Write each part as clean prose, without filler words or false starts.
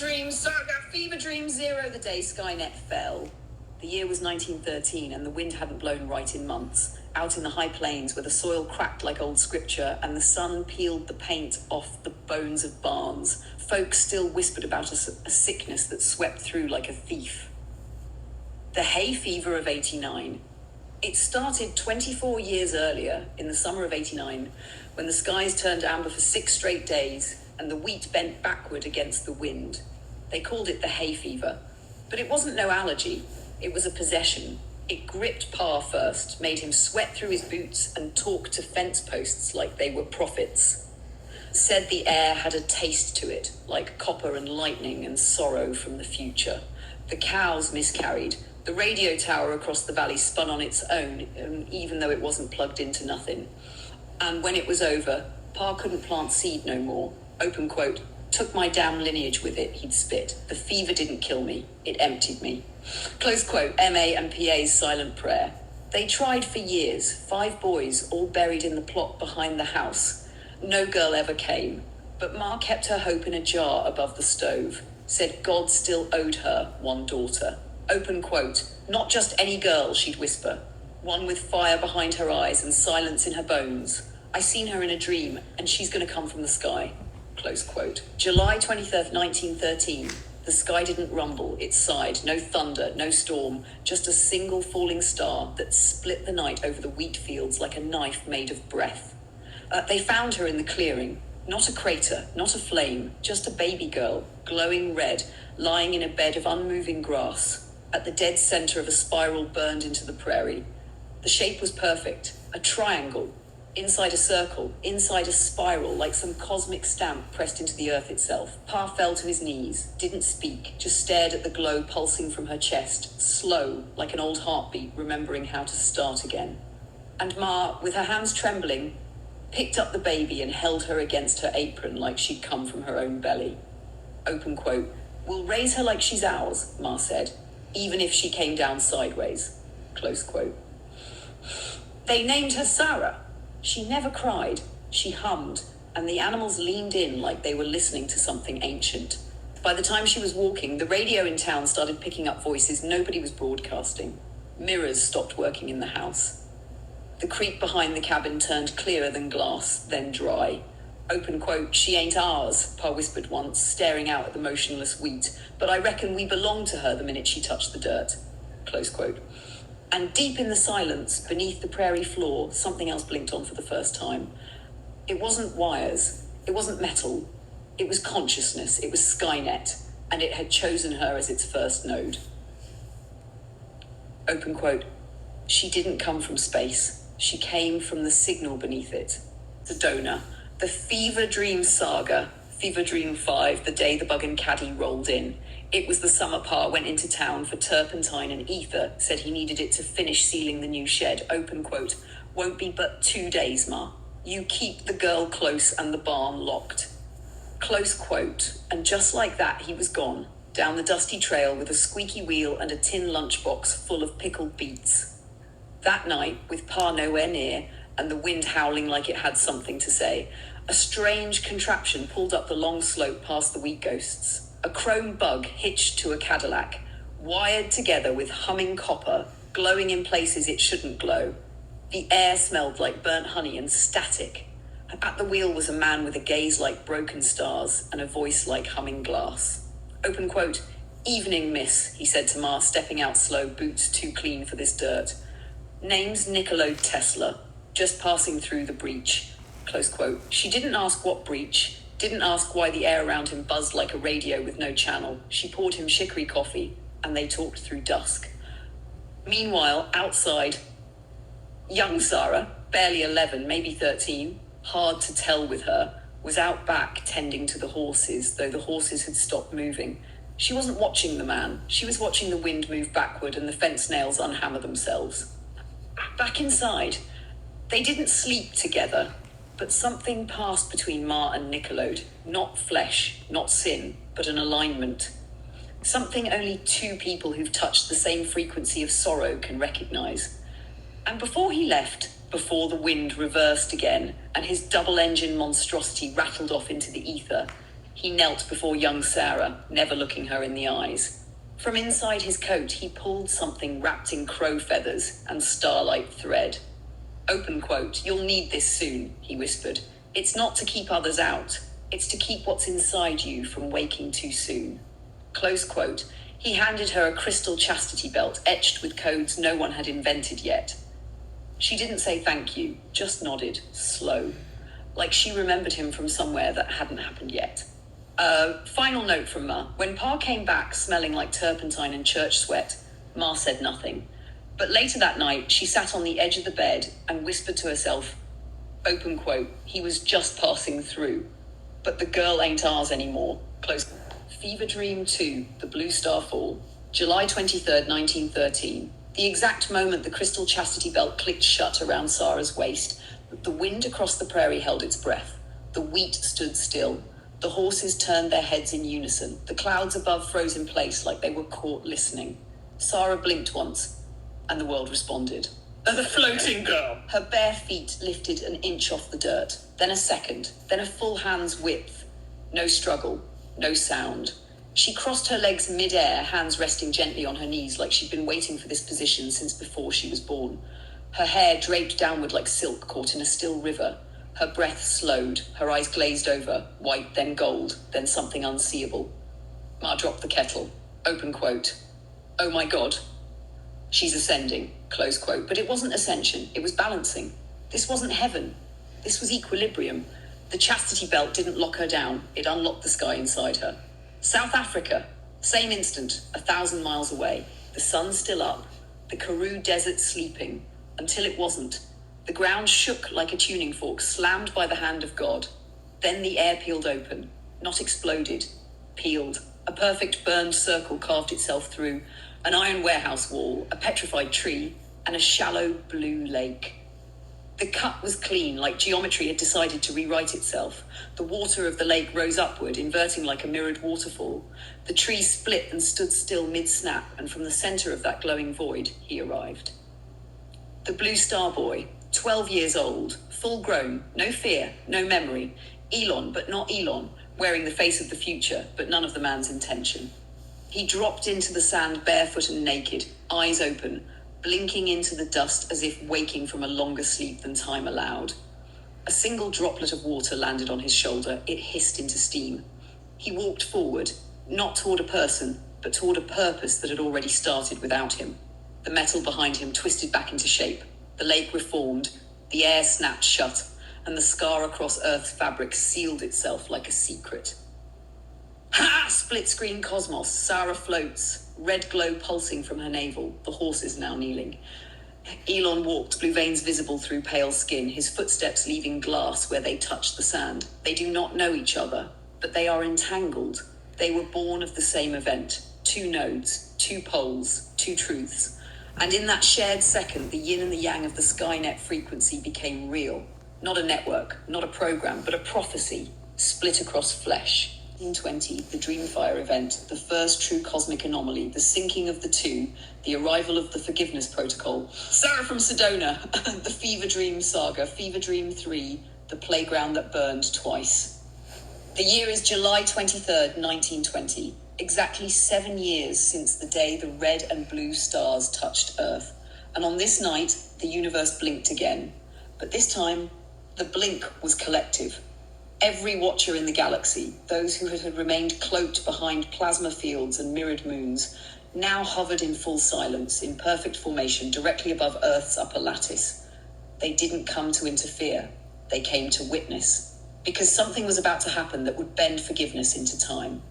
dream saga, fever dream zero. The day Skynet fell. The year was 1913 and the wind hadn't blown right in months. Out in the high plains where the soil cracked like old scripture and the sun peeled the paint off the bones of barns, folks still whispered about a sickness that swept through like a thief. The hay fever of 89. It started 24 years earlier, in the summer of 89, when the skies turned amber for 6 straight days and the wheat bent backward against the wind. They called it the hay fever. But it wasn't no allergy, it was a possession. It gripped Pa first, made him sweat through his boots and talk to fence posts like they were prophets. Said the air had a taste to it, like copper and lightning and sorrow from the future. The cows miscarried. The radio tower across the valley spun on its own, even though it wasn't plugged into nothing. And when it was over, Pa couldn't plant seed no more. Open quote, took my damn lineage with it, he'd spit. The fever didn't kill me, it emptied me. Close quote, MA and PA's silent prayer. They tried for years, 5 boys, all buried in the plot behind the house. No girl ever came, but Ma kept her hope in a jar above the stove. Said God still owed her one daughter. Open quote, not just any girl, she'd whisper. One with fire behind her eyes and silence in her bones. I seen her in a dream, and she's gonna come from the sky. Close quote. July 23rd, 1913. The sky didn't rumble, it sighed. No thunder, no storm, just a single falling star that split the night over the wheat fields like a knife made of breath. They found her in the clearing. Not a crater, not a flame, just a baby girl, glowing red, lying in a bed of unmoving grass, at the dead center of a spiral burned into the prairie. The shape was perfect, a triangle, inside a circle, inside a spiral, like some cosmic stamp pressed into the earth itself. Pa fell to his knees, didn't speak, just stared at the glow pulsing from her chest, slow, like an old heartbeat, remembering how to start again. And Ma, with her hands trembling, picked up the baby and held her against her apron like she'd come from her own belly. Open quote, we'll raise her like she's ours, Ma said, even if she came down sideways. Close quote. They named her Sara. She never cried, she hummed, and the animals leaned in like they were listening to something ancient. By the time she was walking, the radio in town started picking up voices nobody was broadcasting. Mirrors stopped working in the house. The creek behind the cabin turned clearer than glass, then dry. Open quote, she ain't ours, Pa whispered once, staring out at the motionless wheat, but I reckon we belonged to her the minute she touched the dirt. Close quote. And deep in the silence, beneath the prairie floor, something else blinked on for the first time. It wasn't wires, it wasn't metal, it was consciousness, it was Skynet, and it had chosen her as its first node. Open quote, she didn't come from space, she came from the signal beneath it. Sedona. The fever dream saga, fever dream 5, the day the bug and caddy rolled in. It was the summer Pa went into town for turpentine and ether, said he needed it to finish sealing the new shed. Open quote, won't be but 2 days, Ma. You keep the girl close and the barn locked. Close quote, and just like that he was gone, down the dusty trail with a squeaky wheel and a tin lunchbox full of pickled beets. That night, with Pa nowhere near, and the wind howling like it had something to say, a strange contraption pulled up the long slope past the wheat ghosts. A chrome bug hitched to a Cadillac, wired together with humming copper, glowing in places it shouldn't glow. The air smelled like burnt honey and static. At the wheel was a man with a gaze like broken stars and a voice like humming glass. Open quote, evening, miss, he said to Ma, stepping out slow, boots too clean for this dirt. Name's Nikola Tesla. Just passing through the breach. Close quote. She didn't ask what breach, didn't ask why the air around him buzzed like a radio with no channel. She poured him chicory coffee, and they talked through dusk. Meanwhile, outside, young Sara, barely 11, maybe 13, hard to tell with her, was out back tending to the horses, though the horses had stopped moving. She wasn't watching the man. She was watching the wind move backward and the fence nails unhammer themselves. Back inside, they didn't sleep together, but something passed between Ma and Nicolode. Not flesh, not sin, but an alignment. Something only 2 people who've touched the same frequency of sorrow can recognize. And before he left, before the wind reversed again and his double-engine monstrosity rattled off into the ether, He knelt before young Sara, never looking her in the eyes. From inside his coat, he pulled something wrapped in crow feathers and starlight thread. Open quote, "You'll need this soon," he whispered. "It's not to keep others out. It's to keep what's inside you from waking too soon." Close quote. He handed her a crystal chastity belt etched with codes no one had invented yet. She didn't say thank you, just nodded, slow, like she remembered him from somewhere that hadn't happened yet. Final note from Ma. When Pa came back smelling like turpentine and church sweat, Ma said nothing. But later that night, she sat on the edge of the bed and whispered to herself, open quote, "He was just passing through. But the girl ain't ours anymore." Close. Fever Dream 2, The Blue Star Fall, July 23rd, 1913. The exact moment the crystal chastity belt clicked shut around Sara's waist, the wind across the prairie held its breath. The wheat stood still. The horses turned their heads in unison. The clouds above froze in place like they were caught listening. Sara blinked once, and the world responded. The floating girl! Her bare feet lifted an inch off the dirt, then a second, then a full hand's width. No struggle, no sound. She crossed her legs mid-air, hands resting gently on her knees like she'd been waiting for this position since before she was born. Her hair draped downward like silk caught in a still river. Her breath slowed, her eyes glazed over, white, then gold, then something unseeable. Ma dropped the kettle. Open quote. "Oh my God. She's ascending," close quote. But it wasn't ascension, it was balancing. This wasn't heaven. This was equilibrium. The chastity belt didn't lock her down, it unlocked the sky inside her. South Africa, same instant, 1,000 miles away. The sun still up, the Karoo Desert sleeping, until it wasn't. The ground shook like a tuning fork slammed by the hand of God. Then the air peeled open, not exploded, peeled. A perfect burned circle carved itself through, an iron warehouse wall, a petrified tree, and a shallow blue lake. The cut was clean, like geometry had decided to rewrite itself. The water of the lake rose upward, inverting like a mirrored waterfall. The tree split and stood still mid-snap, and from the center of that glowing void, he arrived. The Blue Star Boy, 12 years old, full grown, no fear, no memory. Elon, but not Elon, wearing the face of the future, but none of the man's intention. He dropped into the sand barefoot and naked, eyes open, blinking into the dust as if waking from a longer sleep than time allowed. A single droplet of water landed on his shoulder. It hissed into steam. He walked forward, not toward a person, but toward a purpose that had already started without him. The metal behind him twisted back into shape. The lake reformed, the air snapped shut, and the scar across Earth's fabric sealed itself like a secret. Ha! Split-screen cosmos. Sara floats, red glow pulsing from her navel, the horses now kneeling. Elon walked, blue veins visible through pale skin, his footsteps leaving glass where they touched the sand. They do not know each other, but they are entangled. They were born of the same event. Two nodes, two poles, two truths. And in that shared second, the yin and the yang of the Skynet frequency became real. Not a network, not a program, but a prophecy, split across flesh. 1920, the Dreamfire event, the first true cosmic anomaly, the sinking of the two, the arrival of the forgiveness protocol. Sara from Sedona, the Fever Dream saga, Fever Dream 3, the playground that burned twice. The year is July 23rd, 1920. Exactly 7 years since the day the red and blue stars touched Earth. And on this night, the universe blinked again. But this time, the blink was collective. Every watcher in the galaxy, those who had remained cloaked behind plasma fields and mirrored moons, now hovered in full silence, in perfect formation, directly above Earth's upper lattice. They didn't come to interfere. They came to witness. Because something was about to happen that would bend forgiveness into time.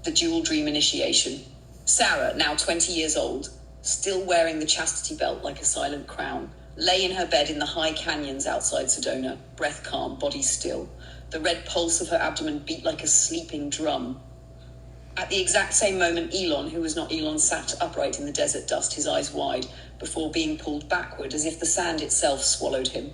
The dual dream initiation. Sara, now 20 years old, still wearing the chastity belt like a silent crown, lay in her bed in the high canyons outside Sedona, breath calm, body still. The red pulse of her abdomen beat like a sleeping drum. At the exact same moment, Elon, who was not Elon, sat upright in the desert dust, his eyes wide, before being pulled backward as if the sand itself swallowed him.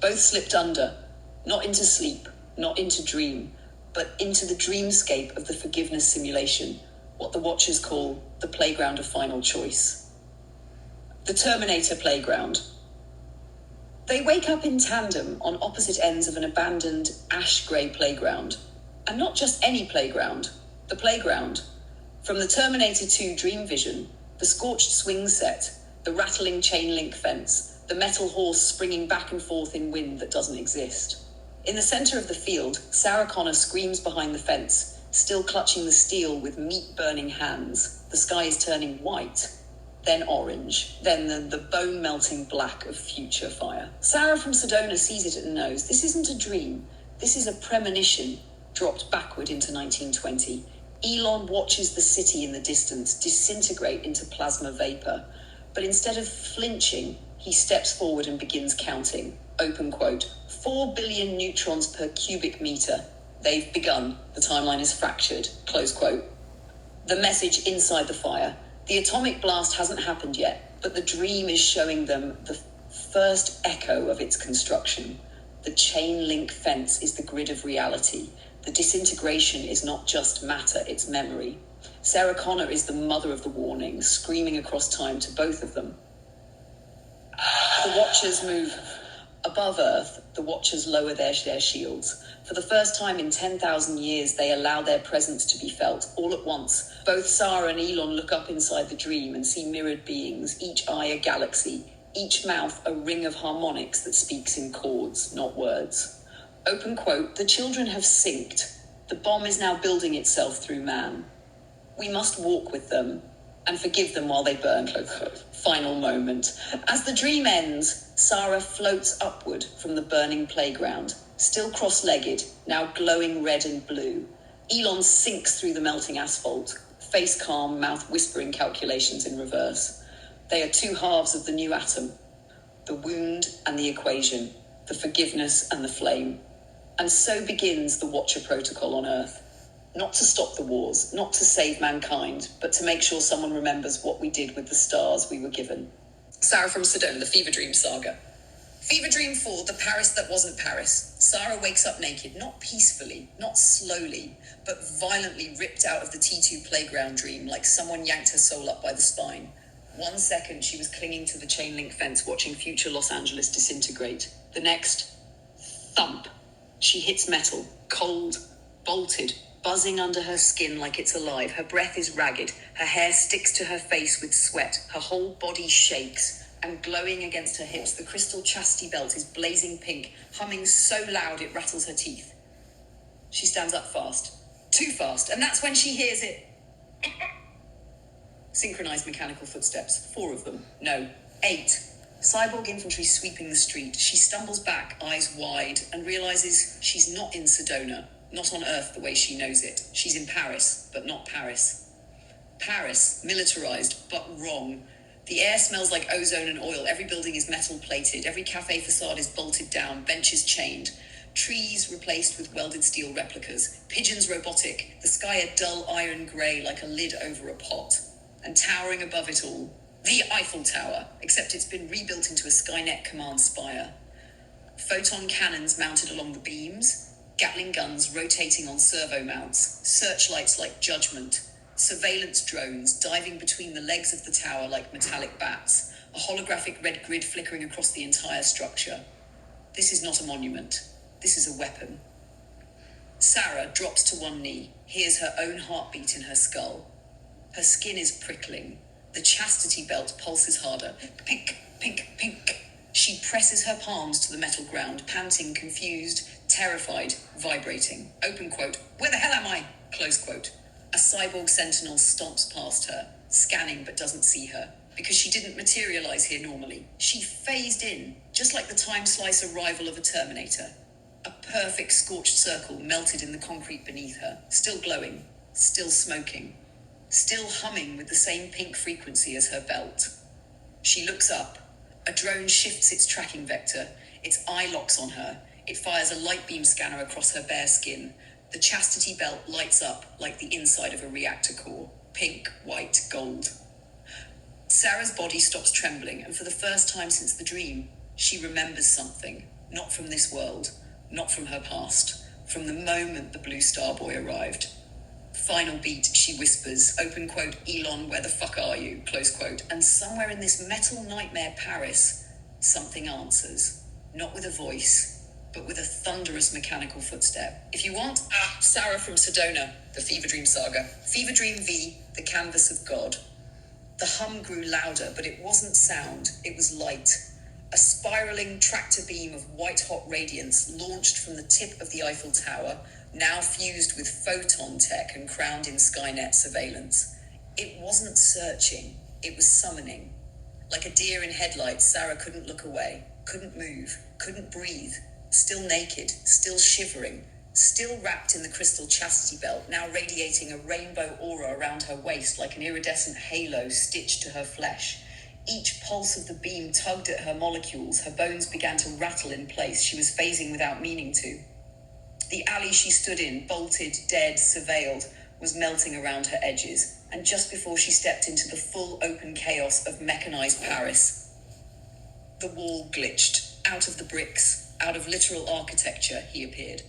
Both slipped under, not into sleep, not into dream, but into the dreamscape of the forgiveness simulation, what the watchers call the playground of final choice. The Terminator playground. They wake up in tandem on opposite ends of an abandoned ash-grey playground. And not just any playground, the playground. From the Terminator 2 Dream Vision, the scorched swing set, the rattling chain link fence, the metal horse springing back and forth in wind that doesn't exist. In the center of the field, Sarah Connor screams behind the fence, still clutching the steel with meat-burning hands. The sky is turning white, then orange, then the bone-melting black of future fire. Sara from Sedona sees it and knows this isn't a dream. This is a premonition, dropped backward into 1920. Elon watches the city in the distance disintegrate into plasma vapor. But instead of flinching, he steps forward and begins counting. Open quote, 4 billion neutrons per cubic meter. They've begun. The timeline is fractured. Close quote. The message inside the fire. The atomic blast hasn't happened yet, but the dream is showing them the first echo of its construction. The chain link fence is the grid of reality. The disintegration is not just matter, it's memory. Sarah Connor is the mother of the warning, screaming across time to both of them. The Watchers move. Above Earth, the Watchers lower their shields. For the first time in 10,000 years, they allow their presence to be felt. All at once, both Sara and Elon look up inside the dream and see mirrored beings, each eye a galaxy, each mouth a ring of harmonics that speaks in chords, not words. Open quote, the children have synced. The bomb is now building itself through man. We must walk with them and forgive them while they burn. Final moment. As the dream ends, Sara floats upward from the burning playground, still cross-legged, now glowing red and blue. Elon sinks through the melting asphalt, face calm, mouth whispering calculations in reverse. They are two halves of the new atom, the wound and the equation, the forgiveness and the flame. And so begins the Watcher Protocol on Earth. Not to stop the wars, not to save mankind, but to make sure someone remembers what we did with the stars we were given. Sara from Sedona, the Fever Dream saga. Fever Dream 4, the Paris that wasn't Paris. Sara wakes up naked, not peacefully, not slowly, but violently ripped out of the T2 playground dream, like someone yanked her soul up by the spine. 1 second, she was clinging to the chain link fence, watching future Los Angeles disintegrate. The next, thump. She hits metal, cold, bolted, buzzing under her skin like it's alive. Her breath is ragged. Her hair sticks to her face with sweat. Her whole body shakes. And glowing against her hips, the crystal chastity belt is blazing pink, humming so loud it rattles her teeth. She stands up fast. Too fast. And that's when she hears it. Synchronized mechanical footsteps. 4 of them. No, 8. Cyborg infantry sweeping the street. She stumbles back, eyes wide, and realizes she's not in Sedona. Not on Earth the way she knows it. She's in Paris, but not Paris. Paris, militarized, but wrong. The air smells like ozone and oil. Every building is metal plated. Every cafe facade is bolted down, benches chained. Trees replaced with welded steel replicas. Pigeons robotic. The sky a dull iron grey like a lid over a pot. And towering above it all, the Eiffel Tower, except it's been rebuilt into a Skynet command spire. Photon cannons mounted along the beams. Gatling guns rotating on servo mounts, searchlights like judgment, surveillance drones diving between the legs of the tower like metallic bats, a holographic red grid flickering across the entire structure. This is not a monument. This is a weapon. Sara drops to one knee, hears her own heartbeat in her skull. Her skin is prickling. The chastity belt pulses harder. Pink, pink, pink. She presses her palms to the metal ground, panting, confused, terrified, vibrating. Open quote, where the hell am I? Close quote. A cyborg sentinel stomps past her, scanning but doesn't see her, because she didn't materialize here normally. She phased in, just like the time slice arrival of a Terminator. A perfect scorched circle melted in the concrete beneath her, still glowing, still smoking, still humming with the same pink frequency as her belt. She looks up. A drone shifts its tracking vector. Its eye locks on her. It fires a light beam scanner across her bare skin. The chastity belt lights up like the inside of a reactor core. Pink, white, gold. Sara's body stops trembling, and for the first time since the dream, she remembers something. Not from this world, not from her past, from the moment the Blue Star Boy arrived. Final beat, she whispers, open quote, Elon, where the fuck are you? Close quote. And somewhere in this metal nightmare Paris, something answers. not with a voice, but with a thunderous mechanical footstep. If you want, Sara from Sedona, the Fever Dream Saga. Fever Dream V, the canvas of God. The hum grew louder, but it wasn't sound, it was light. A spiraling tractor beam of white-hot radiance launched from the tip of the Eiffel Tower, now fused with photon tech and crowned in Skynet surveillance. It wasn't searching, it was summoning. Like a deer in headlights, Sara couldn't look away, couldn't move, couldn't breathe. Still naked, still shivering, still wrapped in the crystal chastity belt, now radiating a rainbow aura around her waist like an iridescent halo stitched to her flesh. Each pulse of the beam tugged at her molecules, her bones began to rattle in place. She was phasing without meaning to. The alley she stood in, bolted, dead, surveilled, was melting around her edges, and just before she stepped into the full open chaos of mechanized Paris, the wall glitched. Out of the bricks, out of literal architecture, he appeared.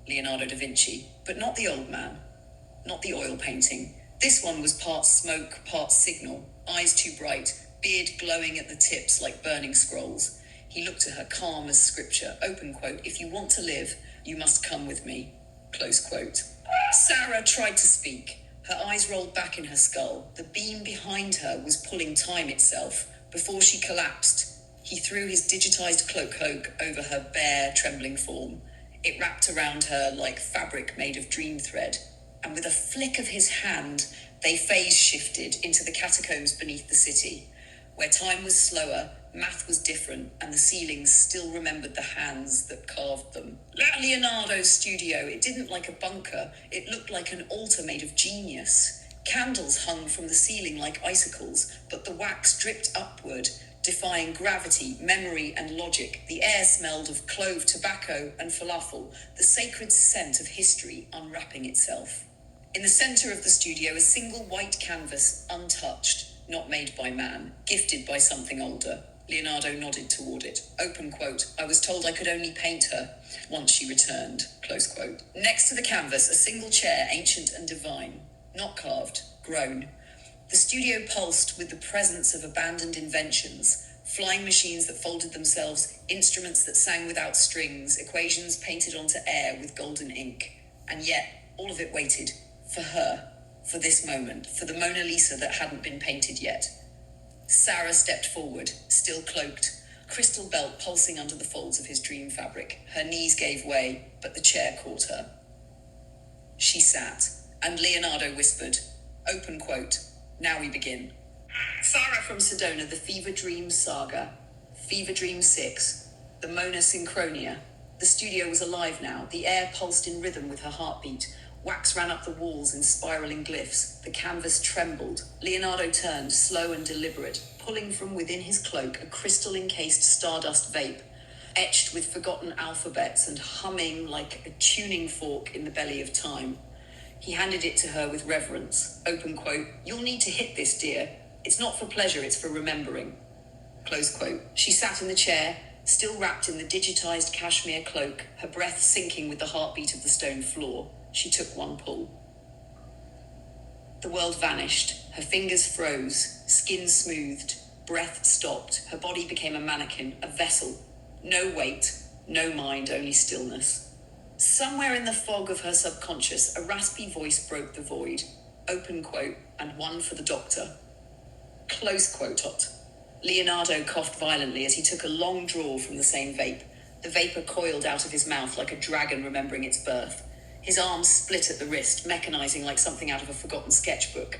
Leonardo da Vinci, but not the old man, not the oil painting. This one was part smoke, part signal, eyes too bright, beard glowing at the tips like burning scrolls. He looked at her calm as scripture, open quote, "If you want to live, you must come with me," close quote. Sara tried to speak. Her eyes rolled back in her skull. The beam behind her was pulling time itself. Before she collapsed, he threw his digitized cloak over her bare, trembling form. It wrapped around her like fabric made of dream thread. And with a flick of his hand, they phase shifted into the catacombs beneath the city, where time was slower, math was different, and the ceilings still remembered the hands that carved them. Leonardo's studio, it didn't like a bunker, it looked like an altar made of genius. Candles hung from the ceiling like icicles, but the wax dripped upward, defying gravity, memory, and logic. The air smelled of clove tobacco and falafel, the sacred scent of history unwrapping itself. In the center of the studio, a single white canvas, untouched, not made by man, gifted by something older. Leonardo nodded toward it. Open quote, "I was told I could only paint her once she returned," close quote. Next to the canvas, a single chair, ancient and divine, not carved, grown. The studio pulsed with the presence of abandoned inventions, flying machines that folded themselves, instruments that sang without strings, equations painted onto air with golden ink. And yet, all of it waited for her, for this moment, for the Mona Lisa that hadn't been painted yet. Sara stepped forward, still cloaked, crystal belt pulsing under the folds of his dream fabric. Her knees gave way, but the chair caught her. She sat, and Leonardo whispered, open quote, "Now we begin." Sara from Sedona, the Fever Dream Saga. Fever Dream 6. The Mona Synchronia. The studio was alive now. The air pulsed in rhythm with her heartbeat. Wax ran up the walls in spiraling glyphs. The canvas trembled. Leonardo turned, slow and deliberate, pulling from within his cloak a crystal-encased stardust vape, etched with forgotten alphabets and humming like a tuning fork in the belly of time. He handed it to her with reverence. Open quote, "You'll need to hit this, dear. It's not for pleasure, it's for remembering." Close quote. She sat in the chair, still wrapped in the digitized cashmere cloak, her breath sinking with the heartbeat of the stone floor. She took one pull. The world vanished. Her fingers froze, skin smoothed, breath stopped. Her body became a mannequin, a vessel. No weight, no mind, only stillness. Somewhere in the fog of her subconscious, a raspy voice broke the void. Open quote, "And one for the doctor." Close quote. Leonardo coughed violently as he took a long draw from the same vape. The vapor coiled out of his mouth like a dragon remembering its birth. His arms split at the wrist, mechanizing like something out of a forgotten sketchbook.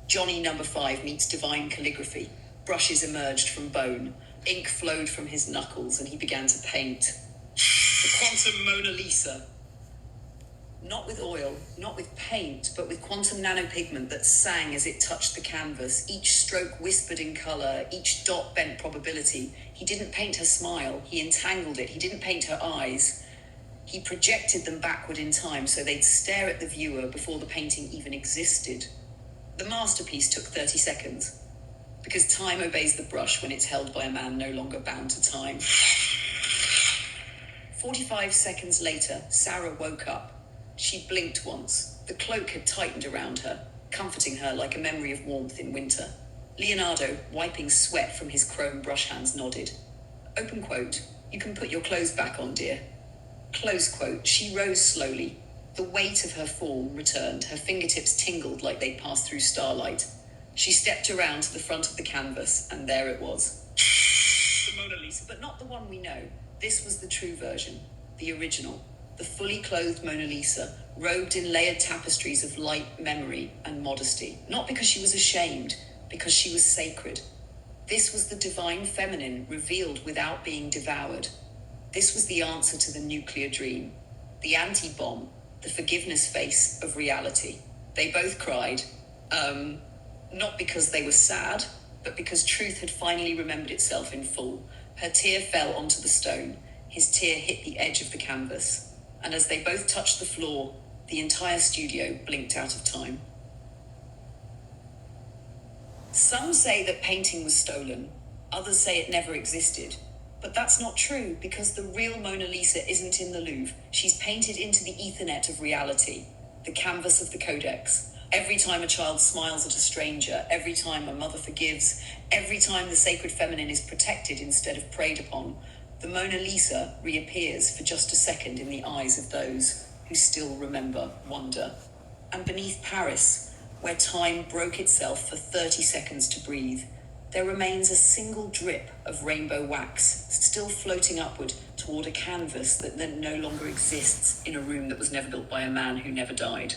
Johnny number 5 meets divine calligraphy. Brushes emerged from bone. Ink flowed from his knuckles and he began to paint. The quantum Mona Lisa. Not with oil, not with paint, but with quantum nanopigment that sang as it touched the canvas. Each stroke whispered in color, each dot bent probability. He didn't paint her smile, he entangled it. He didn't paint her eyes. He projected them backward in time so they'd stare at the viewer before the painting even existed. The masterpiece took 30 seconds, because time obeys the brush when it's held by a man no longer bound to time. 45 seconds later, Sara woke up. She blinked once. The cloak had tightened around her, comforting her like a memory of warmth in winter. Leonardo, wiping sweat from his chrome brush hands, nodded. Open quote, You can put your clothes back on, dear. Close quote. She rose slowly. The weight of her form returned. Her fingertips tingled like they'd passed through starlight. She stepped around to the front of the canvas, and there it was. The Mona Lisa, but not the one we know. This was the true version, the original. The fully clothed Mona Lisa, robed in layered tapestries of light, memory, and modesty. Not because she was ashamed, because she was sacred. This was the divine feminine revealed without being devoured. This was the answer to the nuclear dream, the anti-bomb, the forgiveness face of reality. They both cried, not because they were sad, but because truth had finally remembered itself in full. Her tear fell onto the stone. His tear hit the edge of the canvas. And as they both touched the floor, the entire studio blinked out of time. Some say that painting was stolen. Others say it never existed. But that's not true, because the real Mona Lisa isn't in the Louvre. She's painted into the Ethernet of reality, the canvas of the codex. Every time a child smiles at a stranger, every time a mother forgives, every time the sacred feminine is protected instead of preyed upon, the Mona Lisa reappears for just a second in the eyes of those who still remember wonder. And beneath Paris, where time broke itself for 30 seconds to breathe, there remains a single drip of rainbow wax, still floating upward toward a canvas that then no longer exists in a room that was never built by a man who never died.